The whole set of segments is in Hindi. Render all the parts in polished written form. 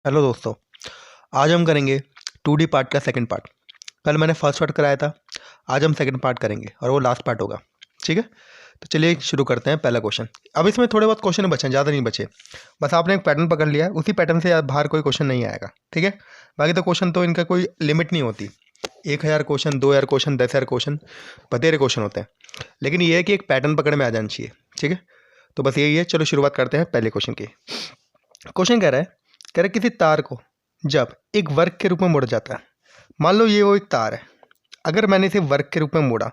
हेलो दोस्तों। आज हम करेंगे 2D पार्ट का सेकंड पार्ट। कल मैंने फर्स्ट पार्ट कराया था, आज हम सेकंड पार्ट करेंगे और वो लास्ट पार्ट होगा। ठीक है, तो चलिए शुरू करते हैं। पहला क्वेश्चन, अब इसमें थोड़े बहुत क्वेश्चन बचे हैं, ज़्यादा नहीं बचे। बस आपने एक पैटर्न पकड़ लिया है, उसी पैटर्न से बाहर कोई क्वेश्चन नहीं आएगा। ठीक है, बाकी तो क्वेश्चन तो इनका कोई लिमिट नहीं होती। 1000 क्वेश्चन, 2000 क्वेश्चन, 10,000 क्वेश्चन, बतेरे क्वेश्चन होते हैं। लेकिन ये है कि एक पैटर्न पकड़ में आ जाना चाहिए। ठीक है, तो बस यही है। चलो शुरुआत करते हैं पहले क्वेश्चन की। क्वेश्चन कह रहा है किसी तार को जब एक वर्ग के रूप में मोड़ा जाता है, मान लो ये वो एक तार है, अगर मैंने इसे वर्ग के रूप में मोड़ा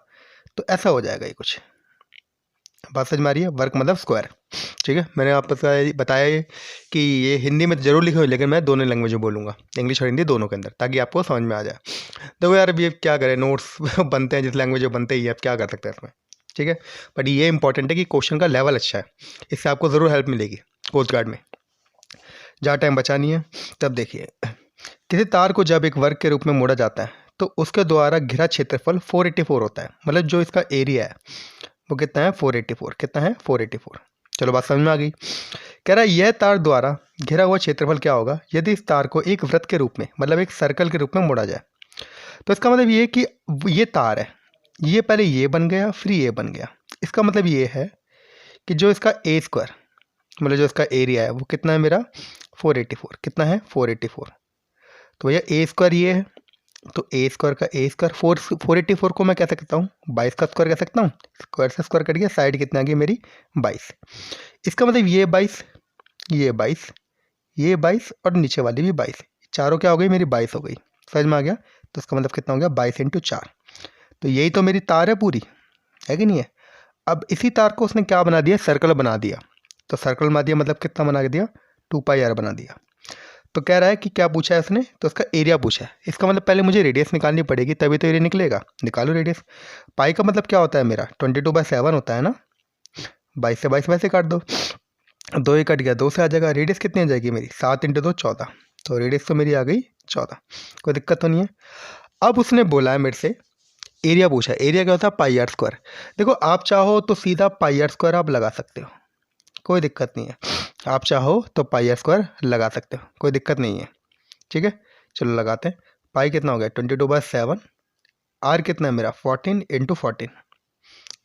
तो ऐसा हो जाएगा। ये कुछ बात समझ में आ रही है? वर्ग मतलब स्क्वायर। ठीक है, मैंने आपको बताया ये कि ये हिंदी में जरूर लिखे हुए, लेकिन मैं दोनों लैंग्वेज में बोलूँगा, इंग्लिश और हिंदी दोनों के अंदर, ताकि आपको समझ में आ जाए। देखो यार, अभी क्या करें, नोट्स बनते हैं जिस लैंग्वेज में बनते ही है, अब क्या कर सकते हैं इसमें। ठीक है, बट ये इंपॉर्टेंट है कि क्वेश्चन का लेवल अच्छा है, इससे आपको ज़रूर हेल्प मिलेगी कोस्ट गार्ड में। जहाँ टाइम बचा नहीं है तब देखिए, किसी तार को जब एक वर्ग के रूप में मोड़ा जाता है तो उसके द्वारा घिरा क्षेत्रफल 484 होता है। मतलब जो इसका एरिया है वो कितना है? 484। कितना है? 484। चलो बात समझ में आ गई। कह रहा है यह तार द्वारा घिरा हुआ क्षेत्रफल क्या होगा यदि इस तार को एक वृत्त के रूप में, मतलब एक सर्कल के रूप में मोड़ा जाए। तो इसका मतलब ये है कि ये तार है, ये पहले ये बन गया, फिर ये बन गया। इसका मतलब ये है कि जो इसका ए स्क्वायर, मतलब जो इसका एरिया है वो कितना है मेरा? 484। कितना है? 484। तो भैया ए स्क्वायर ये है, तो ए स्क्वायर का ए स्क्वायर 484 को मैं कह सकता हूँ 22 का स्क्वायर कह सकता हूँ। स्क्वायर से स्क्वायर कट गया, साइड कितना आ गई मेरी? 22। इसका मतलब ये 22, ये 22, ये 22 और नीचे वाली भी 22, चारों क्या हो गई मेरी? 22 हो गई। समझ में आ गया? तो इसका मतलब कितना हो गया? 22 इंटू 4। तो यही तो मेरी तार है पूरी, है कि नहीं है? अब इसी तार को उसने क्या बना दिया? सर्कल बना दिया। तो सर्कल बना दिया मतलब कितना बना दिया? 2πr बना दिया। तो कह रहा है कि क्या पूछा है उसने? तो उसका एरिया पूछा है। इसका मतलब पहले मुझे रेडियस निकालनी पड़ेगी, तभी तो एरिया निकलेगा। निकालो रेडियस। पाई का मतलब क्या होता है मेरा? 22/7 होता है ना। 22 से 22 वैसे काट दो, 2 ही कट गया, 2 से आ जाएगा। रेडियस कितनी आ जाएगी मेरी? 7 इंटू 2 14। तो रेडियस तो मेरी आ गई 14, कोई दिक्कत तो नहीं है। अब उसने बोला है मेरे से एरिया पूछा है। एरिया क्या होता है? पाई आर स्क्वायर। देखो आप चाहो तो सीधा पाई आर स्क्वायर आप लगा सकते हो, कोई दिक्कत नहीं है। आप चाहो तो पाई आर स्क्वायर लगा सकते हो, कोई दिक्कत नहीं है। ठीक है, चलो लगाते हैं। पाई कितना हो गया? 22/7। आर कितना है मेरा? 14 इंटू 14।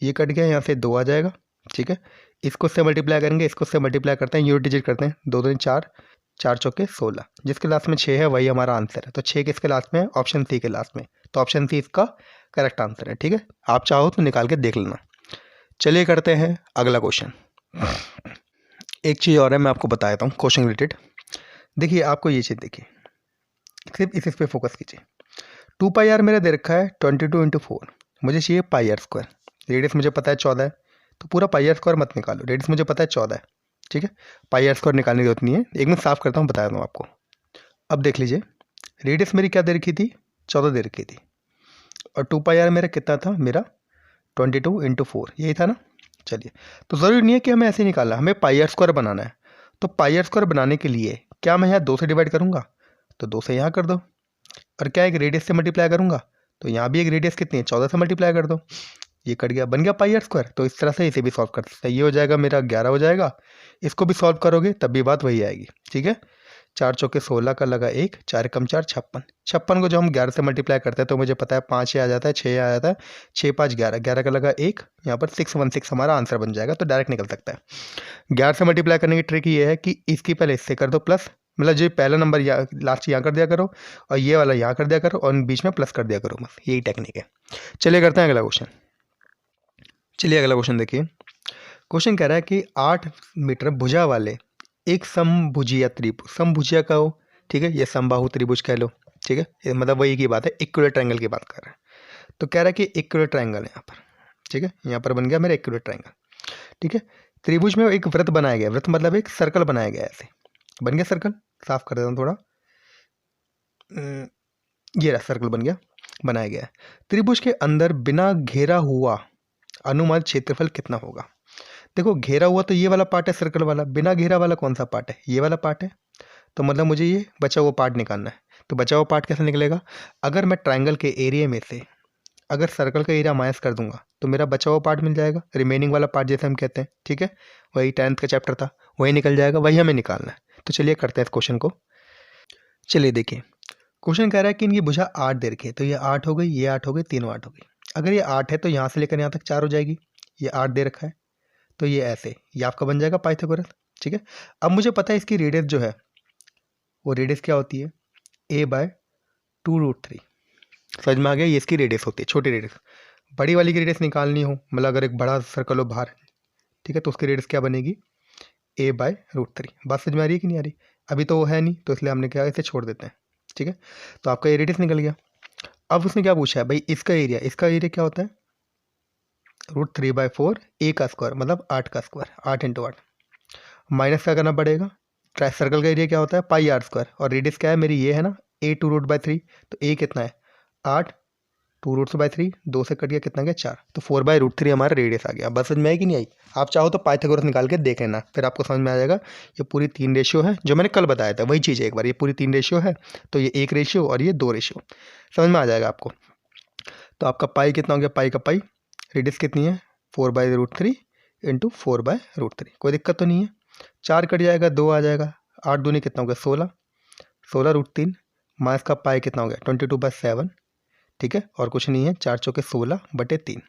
ये कट गया, यहाँ से 2 आ जाएगा। ठीक है, इसको से मल्टीप्लाई करेंगे, इसको से मल्टीप्लाई करते हैं, यूनिट डिजिट करते हैं। 2 2 4, 4 चौके 16। जिसके लास्ट में 6 है वही हमारा आंसर है। तो 6 किसके लास्ट में है? ऑप्शन सी के लास्ट में। तो ऑप्शन सी इसका करेक्ट आंसर है। ठीक है, आप चाहो तो निकाल के देख लेना। चलिए करते हैं अगला क्वेश्चन। एक चीज़ और है, मैं आपको बता देता हूँ क्वेश्चन रिलेटेड। देखिए आपको ये चीज़ देखिए, सिर्फ इस पे फोकस कीजिए। 2πr मेरा दे रखा है 22 इंटू 4, मुझे चाहिए पाई आर स्क्वायर। रेडियस मुझे पता है 14 है, तो पूरा पाई आर स्क्वायर मत निकालो, रेडियस मुझे पता है 14 है। ठीक है, पाई आर स्क्वायर निकालने की जरूरत नहीं है। एक मिनट साफ करता हूँ, बता दूँ आपको। अब देख लीजिए, रेडियस मेरी क्या दे रखी थी? 14 दे रखी थी। और 2πr मेरा कितना था? मेरा 22 इंटू 4, यही था ना। चलिए, तो ज़रूरी नहीं है कि हमें ऐसे निकालना, हमें पाई आर स्क्वायर बनाना है। तो पाई आर स्क्वायर बनाने के लिए क्या मैं यहाँ 2 से डिवाइड करूँगा? तो 2 से यहाँ कर दो। और क्या एक रेडियस से मल्टीप्लाई करूँगा? तो यहाँ भी एक रेडियस कितनी है? 14 से मल्टीप्लाई कर दो। ये कट गया, बन गया पाई आर स्क्वायर। तो इस तरह से इसे भी सॉल्व कर सकते हैं। ये हो जाएगा मेरा 11 हो जाएगा। इसको भी सॉल्व करोगे तब भी बात वही आएगी। ठीक है, 4 चौके 16 का लगा 1, 4 कम 4 56। 56 को जो हम 11 से मल्टीप्लाई करते हैं तो मुझे पता है 5 आ जाता है, 6 आ जाता है, 6 5 11, 11 का लगा 1, यहाँ पर 616 हमारा आंसर बन जाएगा। तो डायरेक्ट निकल सकता है। 11 से मल्टीप्लाई करने की ट्रिक ये है कि इसकी पहले इससे कर दो प्लस, मतलब जो पहला नंबर या लास्ट यहाँ कर दिया करो, और ये वाला यहाँ कर दिया करो, और बीच में प्लस कर दिया करो, बस यही टेक्निक है। चलिए करते हैं अगला क्वेश्चन। चलिए अगला क्वेश्चन देखिए। क्वेश्चन कह रहा है कि 8 मीटर भुजा वाले एक समभुजीय त्रिभुज, समभुजिया का हो, ठीक है, ये समबाहु त्रिभुज कह लो। ठीक है, ये मतलब वही की बात है, इक्विलर ट्रायंगल की बात कर रहा है। तो कह रहा है कि इक्विलर ट्रायंगल है यहाँ पर। ठीक है, यहाँ पर बन गया मेरा इक्विलर ट्रायंगल। ठीक है, त्रिभुज में एक वृत्त बनाया गया, वृत्त मतलब एक सर्कल बनाया गया, ऐसे बन गया सर्कल। साफ कर देता हूँ थोड़ा। ये रहा सर्कल बन गया, बनाया गया है। त्रिभुज के अंदर बिना घेरा हुआ अनुमानित क्षेत्रफल कितना होगा? देखो घेरा हुआ तो ये वाला पार्ट है सर्कल वाला, बिना घेरा वाला कौन सा पार्ट है? ये वाला पार्ट है। तो मतलब मुझे ये बचा हुआ पार्ट निकालना है। तो बचा हुआ पार्ट कैसे निकलेगा? अगर मैं ट्रायंगल के एरिया में से अगर सर्कल का एरिया माइनस कर दूंगा तो मेरा बचा हुआ पार्ट मिल जाएगा, रिमेनिंग वाला पार्ट जैसे हम कहते हैं। ठीक है, वही 10th का चैप्टर था, वही निकल जाएगा, वही हमें निकालना है। तो चलिए करते हैं इस क्वेश्चन को। चलिए देखिए, क्वेश्चन कह रहा है कि इनकी भुजा 8 दे रखी है, तो ये 8 हो गई, ये 8 हो गई, तीनों 8 हो गई। अगर ये 8 है तो यहाँ से लेकर यहाँ तक 4 हो जाएगी। ये 8 दे रखा है, तो ये ऐसे, ये आपका बन जाएगा पाइथागोरस। ठीक है, अब मुझे पता है इसकी रेडियस जो है वो रेडियस क्या होती है, a/2√3। समझ में आ गया, ये इसकी रेडियस होती है, छोटी रेडियस। बड़ी वाली की रेडियस निकालनी हो, मतलब अगर एक बड़ा सर्कल हो बाहर, ठीक है, तो उसकी रेडियस क्या बनेगी, a/√3। बात समझ में आ रही है कि नहीं आ रही? अभी तो वो है नहीं, तो इसलिए हमने क्या, इसे छोड़ देते हैं। ठीक है, तो आपका ये रेडियस निकल गया। अब उसने क्या पूछा है भाई, इसका एरिया क्या होता है, √3/4 a का स्क्वायर, मतलब 8 का स्क्वायर, 8 × 8। माइनस क्या करना पड़ेगा, ट्राई सर्कल का एरिया क्या होता है, πr², और रेडियस क्या है मेरी, ये है ना, a/2√3। तो a कितना है, 8, 2√3, 2 से कट गया, कितना गया, 4। तो 4/√3 हमारा रेडियस आ गया। बस समझ में आई कि नहीं आई? आप चाहो तो पाइथागोरस निकाल के देख लेना, फिर आपको समझ में आ जाएगा। ये पूरी 3 रेशियो है, जो मैंने कल बताया था वही चीज़ है। एक बार ये पूरी 3 रेशियो है, तो ये 1 रेशियो और ये 2 रेशियो, समझ में आ जाएगा आपको। तो आपका पाई कितना हो गया, पाई का पाई, रेडियस कितनी है, 4/√3 × 4/√3। कोई दिक्कत तो नहीं है। 4 कट जाएगा, 2 आ जाएगा, 8 दूनी कितना हो गया, 16, 16√3 माइनस का पाई कितना हो गया, 22/7। ठीक है, और कुछ नहीं है, 4 चौके 16/3।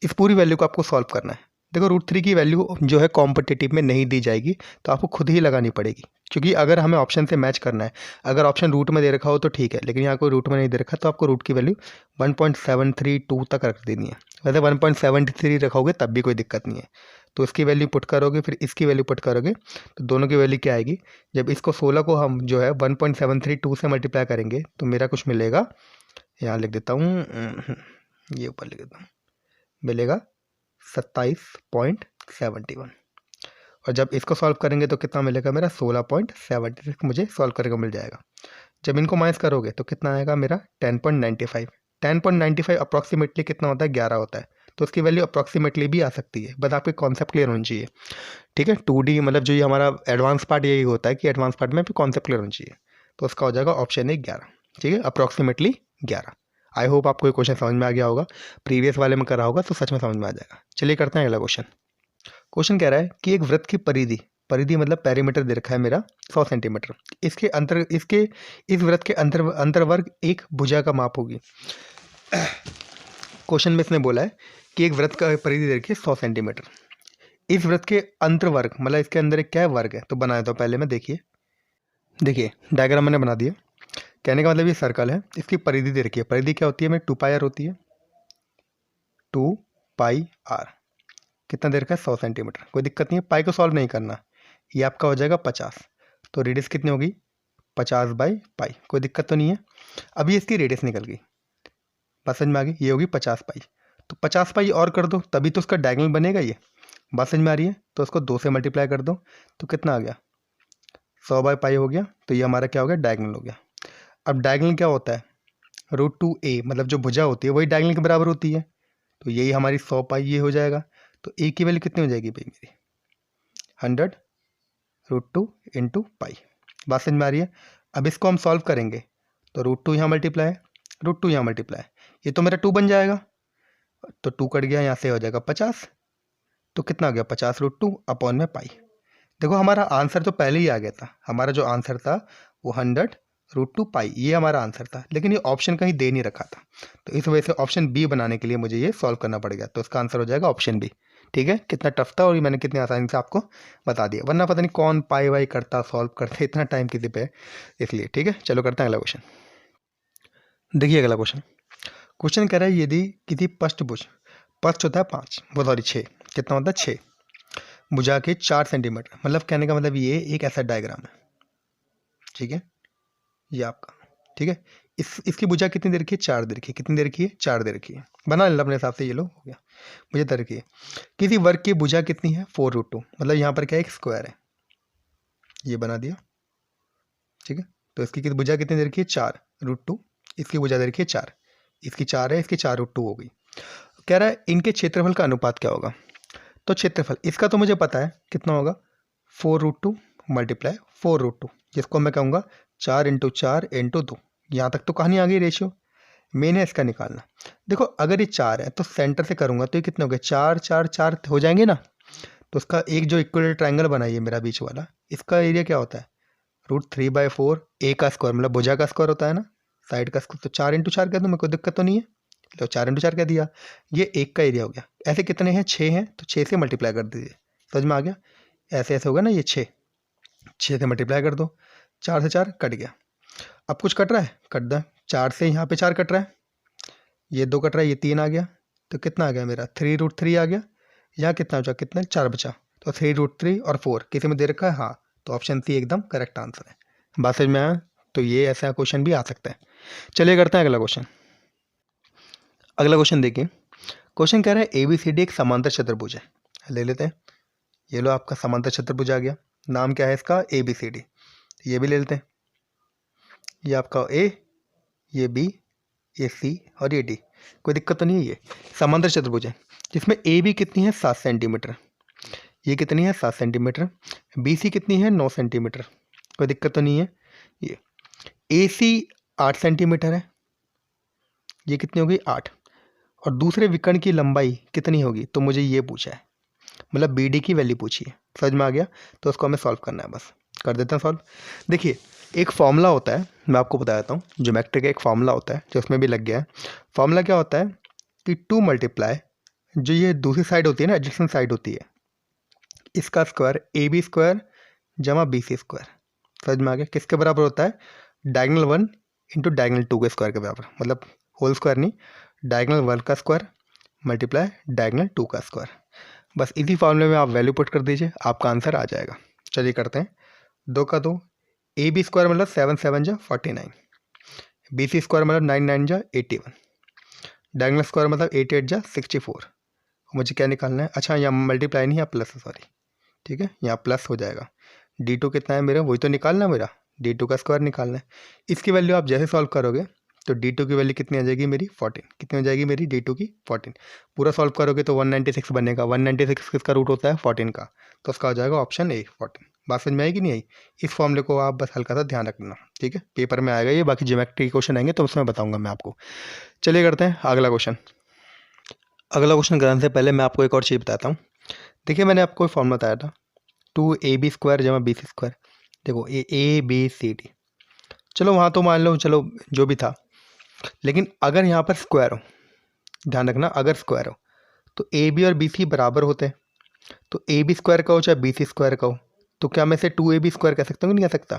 इस पूरी वैल्यू को आपको सॉल्व करना है। देखो √3 की वैल्यू जो है कॉम्पिटिटिव में नहीं दी जाएगी, तो आपको खुद ही लगानी पड़ेगी, क्योंकि अगर हमें ऑप्शन से मैच करना है, अगर ऑप्शन रूट में दे रखा हो तो ठीक है, लेकिन यहाँ कोई रूट में नहीं दे रखा, तो आपको रूट की वैल्यू 1.732 तक रख देनी है। वैसे 1.73 रखोगे तब भी कोई दिक्कत नहीं है। तो इसकी वैल्यू पुट करोगे, फिर इसकी वैल्यू पुट करोगे, तो दोनों की वैल्यू क्या आएगी, जब इसको 16 को हम जो है 1.732 से मल्टीप्लाई करेंगे तो मेरा कुछ मिलेगा, यहाँ लिख देता हूँ, ये ऊपर लिख देता हूँ, मिलेगा 27.71। और जब इसको सॉल्व करेंगे तो कितना मिलेगा मेरा, 16.76 मुझे सॉल्व करके मिल जाएगा। जब इनको माइनस करोगे तो कितना आएगा मेरा, 10.95। 10.95 अप्रॉक्सीमेटली कितना होता है, 11 होता है। तो उसकी वैल्यू अप्रॉक्सीमेटली भी आ सकती है, बस आपके कॉन्सेप्ट क्लियर होनी चाहिए। ठीक है, 2D मतलब जो ये हमारा एडवांस पार्ट यही होता है कि एडवांस पार्ट में भी कॉन्सेप्ट क्लियर होना चाहिए। तो उसका हो जाएगा ऑप्शन 11। ठीक है, अप्रॉक्सीमेटली 11। आई होप आपको ये क्वेश्चन समझ में आ गया होगा, प्रीवियस वाले में करा होगा तो सच में समझ में आ जाएगा। चलिए करते हैं अगला क्वेश्चन। क्वेश्चन कह रहा है कि एक वृत्त की परिधि, परिधि मतलब पेरीमीटर दे रखा है मेरा 100 सेंटीमीटर। इसके इस वृत्त के अंतर्वर्ग एक भुजा का माप होगी। क्वेश्चन में इसने बोला है कि एक वृत्त का परिधि दे रखी है 100 सेंटीमीटर। इस वृत्त के अंतर्वर्ग मतलब इसके अंदर एक क्या है, वर्ग है। तो बनाया था पहले मैं, देखिए डायग्राम मैंने बना दिया। कहने का मतलब ये सर्कल है, इसकी परिधि दे रखी है। परिधि क्या होती है मेरी, 2πr होती है, 2πr। कितना दे रखा है, 100 सेंटीमीटर। कोई दिक्कत नहीं है, पाई को सॉल्व नहीं करना। ये आपका हो जाएगा 50। तो रेडियस कितनी होगी, 50/पाई। कोई दिक्कत तो नहीं है। अभी इसकी रेडियस निकल गई, बात समझ में आ गई, ये होगी 50π। तो 50π और कर दो, तभी तो उसका डायगोनल बनेगा ये। बात समझ में आ रही है? तो उसको 2 से मल्टीप्लाई कर दो, तो कितना आ गया, 100/π हो गया। तो ये हमारा क्या हो गया, डायगोनल हो गया। अब डायगोनल क्या होता है, √2a, मतलब जो भुजा होती है वही डायगोनल के बराबर होती है। तो यही हमारी 100π ये हो जाएगा। तो a की वैल्यू कितनी हो जाएगी भाई मेरी, 100√2 × π। बात समझ में आ रही है? अब इसको हम सॉल्व करेंगे तो √2 यहाँ मल्टीप्लाई, √2 यहाँ मल्टीप्लाई, ये तो मेरा 2 बन जाएगा। तो 2 कट गया, यहाँ से हो जाएगा 50। तो कितना आ गया, 50√2 अपॉन में पाई। देखो हमारा आंसर तो पहले ही आ गया था। हमारा जो आंसर था वो 100√2 पाई, ये हमारा आंसर था। लेकिन ये ऑप्शन कहीं दे नहीं रखा था, तो इस वजह से ऑप्शन बी बनाने के लिए मुझे ये सॉल्व करना पड़ गया। तो इसका आंसर हो जाएगा ऑप्शन बी। ठीक है, कितना टफ था और ये मैंने कितनी आसानी से आपको बता दिया, वरना पता नहीं कौन पाई वाई करता, सॉल्व करता, इतना टाइम किसी पे, इसलिए। ठीक है, चलो करते हैं अगला क्वेश्चन। देखिए अगला क्वेश्चन। क्वेश्चन कह रहा है यदि किसी पष्टभुज, पष्ट होता है 5, वो सॉरी 6, कितना होता है 6, भुजा के 4 सेंटीमीटर, मतलब कहने का मतलब ये एक ऐसा डायग्राम है। ठीक है, ये आपका, ठीक है, इसकी भुजा कितनी दे रखी है, 4 दे रखी है। कितनी दे रखी है, 4 दे रखी है। बना लेना अपने हिसाब से, ये लो हो गया। मुझे दे रखी है किसी वर्ग की भुजा कितनी है, 4√2, मतलब यहाँ पर क्या है, एक स्क्वायर है, ये बना दिया। ठीक है, तो इसकी भुजा कितनी दे रखी है, 4√2। इसकी भुजा दे रखी है 4, इसकी 4 है, इसकी 4√2 हो गई। कह रहा है इनके क्षेत्रफल का अनुपात क्या होगा। तो क्षेत्रफल इसका तो मुझे पता है कितना होगा, 4√2 मल्टीप्लाई 4√2, जिसको मैं कहूँगा 4 × 4 × 2। यहाँ तक तो कहानी आ गई, रेशियो मेन है इसका निकालना। देखो अगर ये 4 है तो सेंटर से करूँगा तो ये कितने हो गए, 4 4 4 हो जाएंगे ना। तो उसका एक जो इक्वल ट्रायंगल बनाइए मेरा बीच वाला, इसका एरिया क्या होता है, √3/4 ए का स्क्वायर मतलब भुजा का स्क्वायर होता है ना, साइड का स्क्वायर, तो 4 × 4 कह दूँ, मेरे को दिक्कत तो नहीं है। लो 4 × 4 कह दिया, ये एक का एरिया हो गया। ऐसे कितने हैं, 6 हैं, तो 6 से मल्टीप्लाई कर दीजिए, समझ में आ गया। ऐसे ऐसे होगा ना, ये 6 से मल्टीप्लाई कर दो, 4 से 4 कट गया। अब कुछ कट रहा है, कट दो, 4 से यहाँ पे 4 कट रहा है, ये 2 कट रहा है, ये 3 आ गया, तो कितना आ गया मेरा 3√3 आ गया। यहाँ कितना बचा, कितना 4 बचा, तो 3√3 और 4 किसी में दे रखा है, हाँ, तो ऑप्शन सी एकदम करेक्ट आंसर है। बात समझ में आया, तो ये ऐसा क्वेश्चन भी आ सकता है। चलिए करते हैं अगला क्वेश्चन। अगला क्वेश्चन देखिए, क्वेश्चन कह रहा है ABCD एक समांतर चतुर्भुज है। ले लेते हैं, ये लो आपका समांतर चतुर्भुज आ गया, नाम क्या है इसका, ABCD। ये भी ले लेते हैं, ये आपका A, ये B, ये C और ये D। कोई दिक्कत तो नहीं है, ये समांतर चतुर्भुज है जिसमें AB कितनी है 7 सेंटीमीटर, ये कितनी है 7 सेंटीमीटर, BC कितनी है 9 सेंटीमीटर, कोई दिक्कत तो नहीं है। ये AC 8 सेंटीमीटर है, ये कितनी होगी 8, और दूसरे विकर्ण की लंबाई कितनी होगी, तो मुझे ये पूछा है, मतलब BD की वैल्यू पूछी है। समझ में आ गया, तो उसको हमें सॉल्व करना है, बस कर देते हैं सॉल्व। देखिए एक फॉर्मूला होता है, मैं आपको बता देता हूँ, ज्योमेट्री का एक फॉर्मूला होता है जो उसमें भी लग गया है। फॉर्मूला क्या होता है कि 2 मल्टीप्लाई, जो ये दूसरी साइड होती है ना, एडजेसेंट साइड होती है, इसका स्क्वायर AB स्क्वायर जमा BC स्क्वायर। समझ में आ गया, किसके बराबर होता है, डायगनल 1 × डायगनल 2 के स्क्वायर के बराबर, मतलब होल स्क्वायर नहीं, डायगनल 1 का स्क्वायर मल्टीप्लाई डायगनल 2 का स्क्वायर। बस इसी फॉर्मूले में आप वैल्यू पुट कर दीजिए, आपका आंसर आ जाएगा। चलिए करते हैं, 2 का 2, AB स्क्वायर मतलब 7 7 जा 49, BC स्क्वायर मतलब 9 9 जा 81, डायगनल स्क्वायर मतलब 8 8 जा 64। मुझे क्या निकालना है, अच्छा यहाँ मल्टीप्लाई नहीं, यहाँ प्लस है, सॉरी, ठीक है, यहाँ प्लस हो जाएगा। D2 कितना है मेरा, वही तो निकालना है मेरा, D2 का स्क्वायर निकालना है। इसकी वैल्यू आप जैसे सॉल्व करोगे तो D2 की वैल्यू कितनी आ जाएगी मेरी 14, कितनी हो जाएगी मेरी D2 की 14। पूरा सॉल्व करोगे तो 196 बनेगा, 196 किसका रूट होता है 14 का, तो उसका हो जाएगा ऑप्शन A 14। बात समझ में आएगी नहीं आई, इस फॉर्मूले को आप बस हल्का सा ध्यान रखना, ठीक है, पेपर में आएगा ये, बाकी ज्योमेट्री क्वेश्चन आएंगे तो उसमें बताऊंगा मैं आपको। चलिए करते हैं अगला क्वेश्चन। अगला क्वेश्चन करने से पहले मैं आपको एक और चीज़ बताता हूँ। देखिए मैंने आपको फॉर्मूला बताया था 2AB स्क्वायर जमा BC स्क्वायर। देखो ये ABCD, चलो वहाँ तो मान लो, चलो जो भी था, लेकिन अगर यहाँ पर स्क्वायर हो, ध्यान रखना, अगर स्क्वायर हो तो AB और BC बराबर होते हैं, तो AB स्क्वायर का हो चाहे BC स्क्वायर का हो, तो क्या मैं इसे 2AB स्क्वायर कह सकता हूँ कि नहीं कह सकता।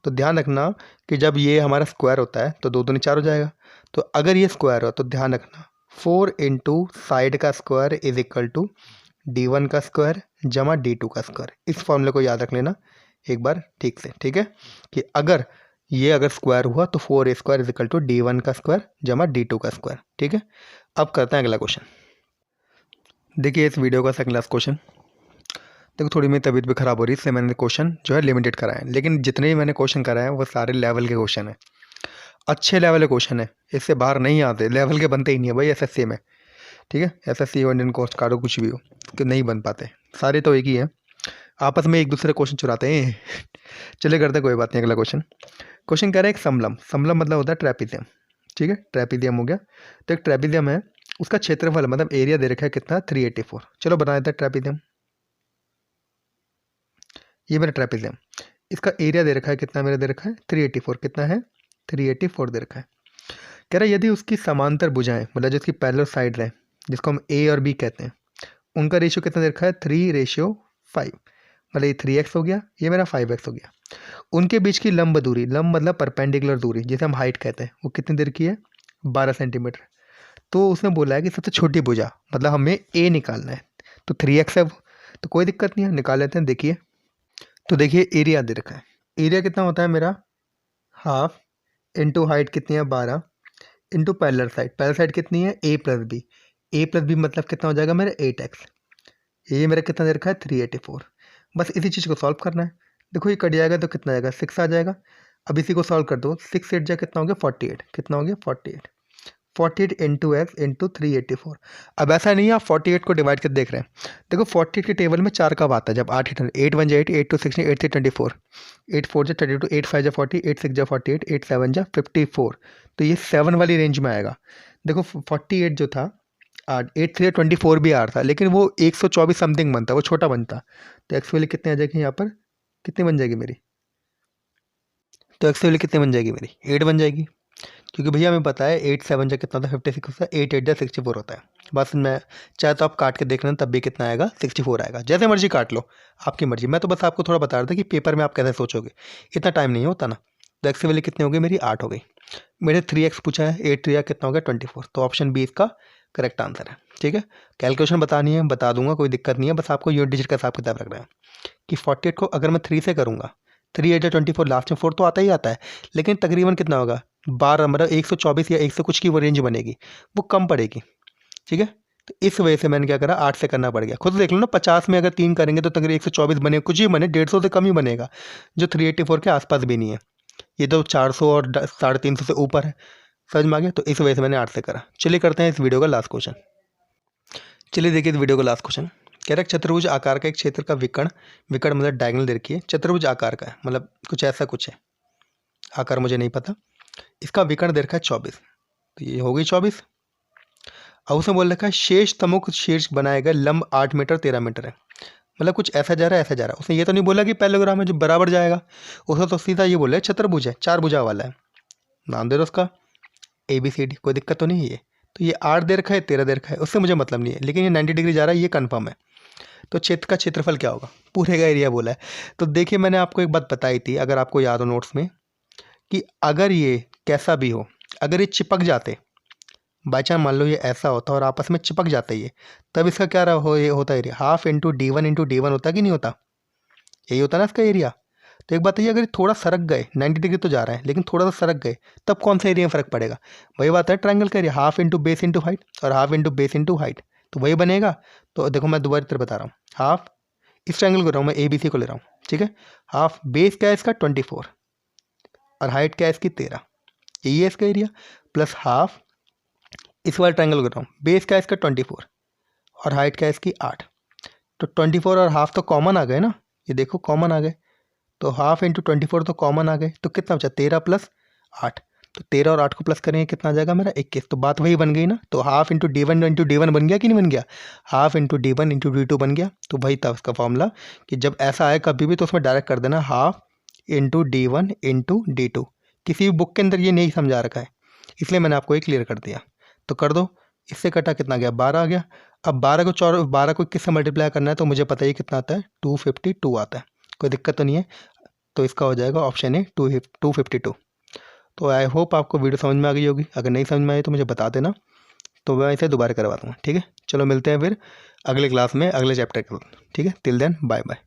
तो ध्यान रखना कि जब ये हमारा स्क्वायर होता है तो 2 दूनी 4 हो जाएगा, तो अगर ये स्क्वायर हो तो ध्यान रखना 4 × साइड का square is equal to D1 का स्क्वायर जमा D2 का स्क्वायर। इस फॉर्मूले को याद रख लेना एक बार ठीक से, ठीक है, कि अगर स्क्वायर हुआ तो 4A square is equal to D1 का स्क्वायर जमा D2 का स्क्वायर, ठीक है। अब करते हैं अगला क्वेश्चन। देखिए इस वीडियो का सेकंड लास्ट क्वेश्चन। देखो थोड़ी मेरी तबीयत भी ख़राब हो रही है, इसलिए मैंने क्वेश्चन जो है लिमिटेड कराए हैं, लेकिन जितने भी मैंने क्वेश्चन कराए हैं वो सारे लेवल के क्वेश्चन हैं, अच्छे लेवल के क्वेश्चन है, इससे बाहर नहीं आते, लेवल के बनते ही नहीं है भाई SSC में, ठीक है, SSC हो, इंडियन कोस्ट गार्ड हो, कुछ भी हो, कि नहीं बन पाते, सारे तो एक ही हैं, आपस में एक दूसरे क्वेश्चन चुराते हैं। चलिए करते कोई बात नहीं, अगला क्वेश्चन। क्वेश्चन कह रहा है एक समलम, समलम मतलब होता है ट्रेपीजियम, ठीक है, ट्रेपीजियम हो गया, तो एक ट्रेपीजियम है, उसका क्षेत्रफल मतलब एरिया दे रखा है कितना 384। चलो बता देते हैं ट्रेपीजियम, ये मेरा ट्रेपीजियम, इसका एरिया दे रखा है कितना, मेरा दे रखा है 384, कितना है 384 दे रखा है। कह रहा है यदि उसकी समांतर भुजाएं मतलब जिसकी पैरेलल साइड है, जिसको हम A और B कहते हैं, उनका रेशियो कितना दे रखा है 3:5, मतलब ये 3x हो गया, ये मेरा 5x हो गया। उनके बीच की लंब दूरी, लंब मतलब परपेंडिकुलर दूरी जिसे हम हाइट कहते हैं, वो कितनी देर की है 12 सेंटीमीटर। तो उसने बोला है कि सबसे छोटी भुजा मतलब हमें A निकालना है, तो 3x है, तो कोई दिक्कत नहीं है, निकाल लेते हैं। देखिए तो देखिए एरिया दे रखा है, एरिया कितना होता है मेरा हाफ इंटू हाइट कितनी है 12 इंटू पैरेलल साइड कितनी है A प्लस बी मतलब कितना हो जाएगा मेरा 8x, ये मेरा कितना दे रखा है 384। बस इसी चीज़ को सॉल्व करना है। देखो ये कट जाएगा तो कितना आएगा 6 आ जाएगा। अब इसी को सॉल्व कर दो, 6 8 जा कितना हो गया 48, कितना हो गया 48 इंटू x इंटू 384। अब ऐसा नहीं है आप 48 को डिवाइड कर देख रहे हैं, देखो 48 के टेबल में 4 कब आता है, जब 8 8 1 जा 8, 8 2 16, 8 3 24, 8 4 जा 32, 8 5 जा 40, 8 6 जा 48, 8 7 जा 54, तो ये 7 वाली रेंज में आएगा। देखो 48 जो था 8 3 24 भी आ रहा था, लेकिन वो 124 समथिंग बनता, वो छोटा बनता, तो एक्स वैल्यू कितनी आ जाएगी यहाँ पर, कितनी बन जाएगी मेरी तो एक्स की वैल्यू कितनी बन जाएगी मेरी 8 बन जाएगी, क्योंकि भैया हमें पता है 8 7 जा कितना होता है 56 होता है, 8 8 जा 64 होता है। बस मैं चाहे तो आप काट के देख लेना तब भी कितना आएगा 64 आएगा, जैसे मर्जी काट लो आपकी मर्जी। मैं तो बस आपको थोड़ा बता रहा था कि पेपर में आप कैसे सोचोगे, इतना टाइम नहीं होता ना। तो एक्स की वैल्यू कितनी हो गई मेरी 8 हो गई। मेरे 3x पूछा है, 8 3 कितना हो गया 24, तो ऑप्शन बी इसका करेक्ट आंसर है। ठीक है, कैलकुलेशन बतानी है बता दूंगा, कोई दिक्कत नहीं है, बस आपको यूनिट डिजिट का हिसाब किताब रखना है कि 48 को अगर मैं 3 से करूँगा, 3 8 24, लास्ट में 4 तो आता ही आता है, लेकिन तकरीबन कितना होगा 12, मतलब 124 या 100 कुछ की वो रेंज बनेगी, वो कम पड़ेगी। ठीक है, तो इस वजह से मैंने क्या करा 8 से करना पड़ गया। खुद देख लो ना, 50 में अगर 3 करेंगे तो तकरीबन 124 बने, कुछ ही बने, 150 से कम ही बनेगा, जो 384 के आसपास भी नहीं है। ये तो 400 और 350 से ऊपर है। समझ में आ गया, तो इस वजह से मैंने 8 से करा। चलिए करते हैं इस वीडियो का लास्ट क्वेश्चन। चलिए देखिए इस वीडियो का लास्ट क्वेश्चन कह रहा है चतुर्भुज आकार का एक क्षेत्र का विकर्ण, विकर्ण मतलब डायगोनल दे रखी है, चतुर्भुज आकार का है, मतलब कुछ ऐसा कुछ है, आकार मुझे नहीं पता। इसका विकर्ण दे रखा है 24, तो ये हो गई 24। अब उसने बोल रखा है शेष तमुख शीर्ष बनाए गए लंब 8 मीटर 13 मीटर है, मतलब कुछ ऐसा जा रहा है ऐसा जा रहा है। उसने ये तो नहीं बोला कि पैरेललोग्राम है जो बराबर जाएगा, उसने तो सीधा ये बोला है चतुर्भुज है, 4 भुजा वाला है। नाम दे दो उसका ABCD, कोई दिक्कत तो नहीं है ये। तो ये 8 दे रखा है 13 दे रखा है, उससे मुझे मतलब नहीं है, लेकिन ये 90 डिग्री जा रहा है ये कन्फर्म है। तो क्षेत्र का क्षेत्रफल क्या होगा, पूरे का एरिया बोला है। तो देखिए मैंने आपको एक बात बताई थी, अगर आपको याद हो नोट्स में, कि अगर ये कैसा भी हो, अगर ये चिपक जाते, बाई चांस मान लो ये ऐसा होता और आपस में चिपक जाता ये, तब इसका क्या ये होता एरिया, हाफ इंटू D1 होता कि नहीं होता, यही होता ना इसका एरिया। तो एक बात है, अगर ये थोड़ा सरक गए, 90 डिग्री तो जा रहा है लेकिन थोड़ा सा सरक गए, तब कौन सा एरिया में फर्क पड़ेगा। वही बात है ट्रायंगल का area, half into base into height, और half into base into height, तो वही बनेगा। तो देखो मैं दोबारा तरह बता रहा हूँ, हाफ इस ट्रायंगल को रहा हूँ मैं, ABC को ले रहा हूँ, ठीक है। हाफ बेस क्या है इसका 24 और हाइट क्या है इसकी 13, यही है इसका एरिया, प्लस हाफ इस वाले ट्रायंगल को रहा हूँ, बेस क्या है इसका 24 और हाइट क्या है इसकी 8। तो 24 और हाफ तो कॉमन आ गए ना, ये देखो कॉमन आ गए, तो हाफ इंटू 24 तो कॉमन आ गए, तो कितना बचा 13 प्लस 8, तो 13 और 8 को प्लस करेंगे कितना आ जाएगा मेरा 21। तो बात वही बन गई ना, तो हाफ इंटू D1 बन गया कि नहीं बन गया, half into D1 into D2 बन गया। तो वही था उसका फॉर्मूला कि जब ऐसा आए कभी भी तो उसमें डायरेक्ट कर देना half into D1 into D2। किसी भी बुक के अंदर ये नहीं समझा रखा है, इसलिए मैंने आपको ये क्लियर कर दिया। तो कर दो, इससे कटा कितना गया 12 आ गया। अब 12 को किससे मल्टीप्लाई करना है, तो मुझे पता ही कितना आता है 252 आता है, कोई दिक्कत तो नहीं है। तो इसका हो जाएगा ऑप्शन ए 252। तो आई होप आपको वीडियो समझ में आ गई होगी, अगर नहीं समझ में आई तो मुझे बता देना, तो मैं इसे दोबारा करवा दूँगा। ठीक है, चलो मिलते हैं फिर अगले क्लास में अगले चैप्टर के, ठीक है। Till then bye bye.